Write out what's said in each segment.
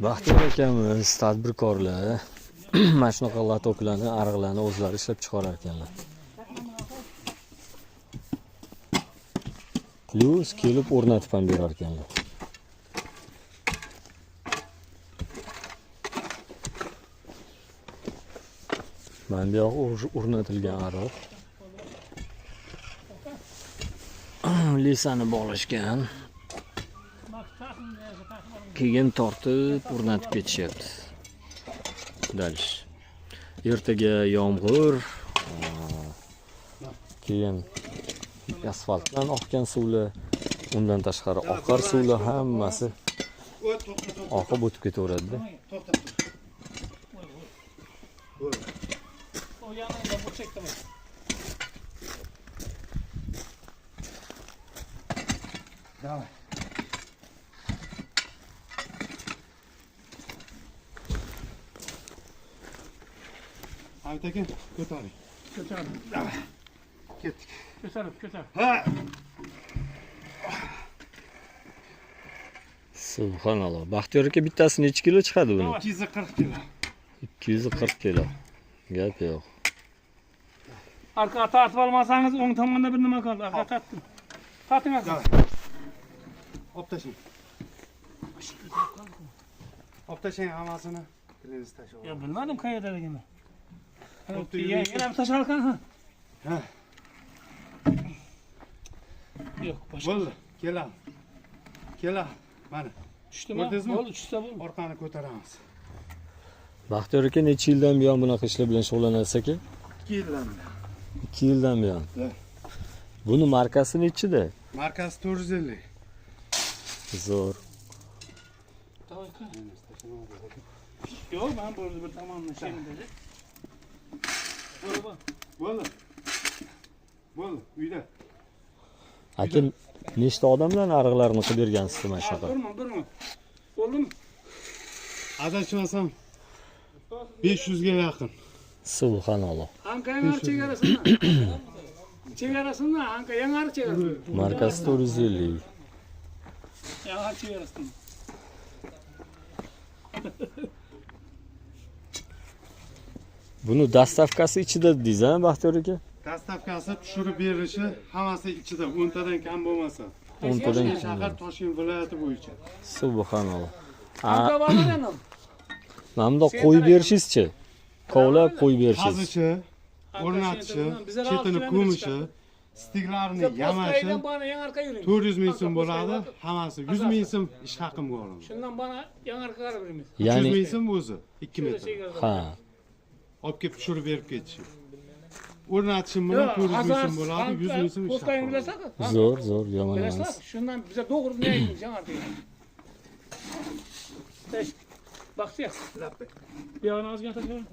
Baxtiyor akamiz tadbirkorlar mana shunaqa latoklarni, ariqlarni o'zlari ishlab chiqarar ekanlar. Plus kelib o'rnatib ham berar ekanlar. Mana bu yoq o'rnatilgan ariq. Lisani bog'lashgan. Keyin tortib o'rnatib ketishyapti. Dalish. Ertaga yomg'ir, keyin asfaltdan oqqan suvlar, undan tashqari oqar suvlar hammasi oqib o'tib ketaveradi-da. Давай. Aytekin, ko'taring. Ko'tarib. Ketdik. Ko'tarib. Ha! Subhanalloh. Baxtiyor aka bittasi necha kilo chiqadi buni? 240 kilo. 240 kilo. Gap yo'q. Arqa tortib olmasangiz o'ng tomonda bir nima qoldi. Arqa tortdim. Torting arqa. Olib tashlang. Olib tashlang hammasini. Tilingizni tashlab. Ya bilmadim qayerdaligini. Xuddi Yana bir tashalkan ha. Ha. Yo'q, boshqa. Bo'ldi. Kela. Mana. Tushdimi? Ko'rdingizmi? Bo'ldi, tushsa bo'ldi. Orqani ko'taramiz. Baxtiyor aka necha yildan buyon bunaqa ishlar bilan shug'ullanasiz aka? 2 yildan. 2 yildan buyon. Ha. Buni markasi nechida? Markasi 450. Zo'r. Yo'q, men bo'ldi bir tomondan sheni dedi. Bo'ldi. Uyda. Aka nechta odamlarni ariqlarini qilib bergansiz mana shunaqa? Birmi. Bo'ldimi? Adashmasam 500 ga yaqin. Subhanalloh. Anka yangar chegarasini. Chegarasini, anka yangar chegarasini. Markasi 450. Yangar chegarasini. Buni dastavkasi ichida dedingiz, ha, Baxtiyor aka? Dastavkasi tushirib berishi hammasi ichida 10 tadan kam bo'lmasa. 10 tadan kam. Shahar Toshkent viloyati bo'yicha. Subhanalloh. Anka bormi endi? Mana bundoq qo'yib berishingizchi? Kovlab qo'yib berishingiz. Qazishi, o'rnatishi, chetini ko'mishi, stiglarni yamashi 400 ming so'm bo'ladi. Hammasi 100 ming so'm ish haqimga olaman. Shundan bana yangarga qarab beramiz. 100 ming so'm o'zi 2 metr. Ha. Olib kelib tushirib berib ketishi. O'rnatishim bilan 400 ming so'm bo'ladi, 100 ming so'm ish Postayni haqim. bilasizmi? Zo'r, yomon emas. Bilasizlar? Shundan biza to'g'ri ne aytamiz yangarga. Baxtiyor. Bir yana ozgina tashlaymiz.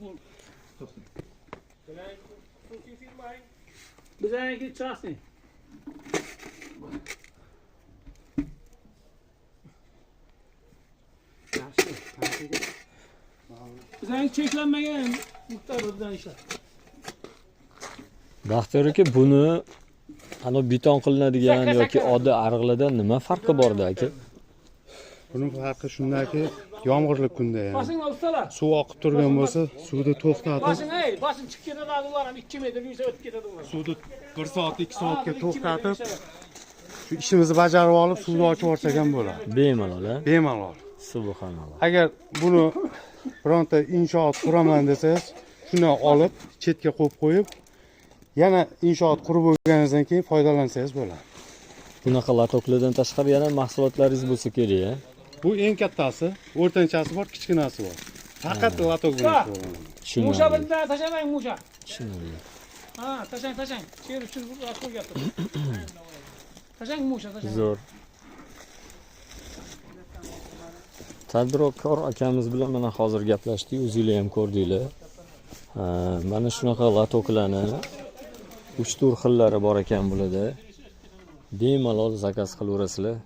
Bizaniki chasni. Bizaniki cheklanmagan muhtarlardan ishlar. Baxtiyor aka buni ana beton qilinadigan yoki oddiy ariqlardan nima farqi borda aka? Buning farqi shundaki, yomg'irli kunda ham Basing ustalar. suv oqib turgan bo'lsa, suvni to'xtatib, Basing chiqib ketadi ular ham 2 metr yursa o'tib ketadi ular. suvni 1 soat, 2 soatga to'xtatib, shu ishimizni bajarib olib, suvni ochib yuborsak ham bo'ladi. Bemalol, ha? Bemalol. Subhanalloh. Agar buni bironta inshoot quraman desangiz, shuni olib chetga qo'yib, yana inshoot qurib bo'lganingizdan keyin foydalansangiz bo'ladi. Bunaqa latoklardan tashqari yana mahsulotlaringiz bo'lsa kerak, ha? Bu eng kattasi, o'rtanchasi bor, kichkinasi bor. Faqat latok bilan shug'ullanadi. Musha bilan tashlamang musha. Tushundim. Ha, tashlang. Cher uchun qo'yapti. Tashlang musha. Zo'r. Tadbirkor akamiz bilan mana hozir gaplashdik, o'zingizlar ham ko'rdinglar. Mana shunaqa latoklarni 3-4 xillari bor ekan bularda. Bemalol zakaz qilaverasizlar.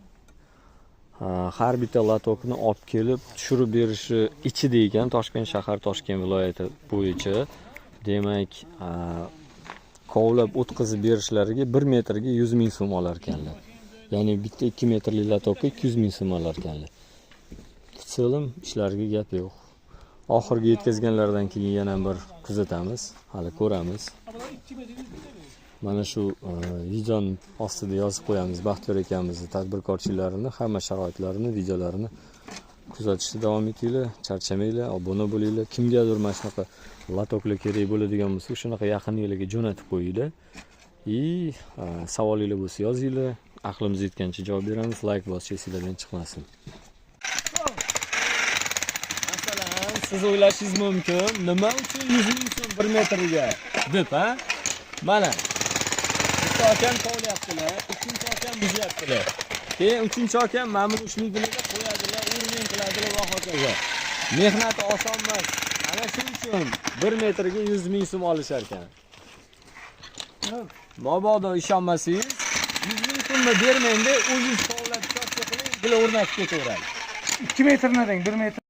Har bitta latokni olib kelib tushirib berishi ichida ekan Toshkent shahar, Toshkent viloyati bo'yicha. Demak, kovlab o'tkazib berishlariga 1 metrga 100 ming so'm olar ekanlar. Ya'ni bitta 2 metrli latokka 200 ming so'm olar ekanlar. So'lim ishlariga gap yo'q. Oxirgi yetkazganlardan keyin yana bir kuzatamiz, hali ko'ramiz. Mana shu videoning ostida yozib qo'yamiz. Baxtiyor akamizni tadbirkorchilarini, hamma sharoitlarini, videolarini kuzatishda davom etinglar, charchamanglar, obuna bo'linglar. Kimgadir mana shunaqa latoklar kerak bo'ladigan bo'lsa, shunaqa yaqinlarga jo'natib qo'yinglar. Savolinglar bo'lsa yozinglar. Aqlimiz yetgancha javob beramiz. Like bosish esingizdan chiqmasin. Masalan, siz o'ylashingiz mumkin, nima uchun 100 ming so'm 1 metrga deb, ha? Mana bitta akam tovlayaptilar, ikkinchi akam buzyaptilar. Keyin uchinchi akam mana buni ushlaydilar, qo'yadilar, o'rnin qiladilar va hokazo. Mehnati oson emas. Ana shuning uchun 1 metrga 100 ming so'm olishar ekan. Mabodo ishonmasangiz, 100 ming so'mni bermang-da, o'zingiz tovlab chopcha qiling, bular o'rnatib ketaveradi. 2 metrni deng, 1 metr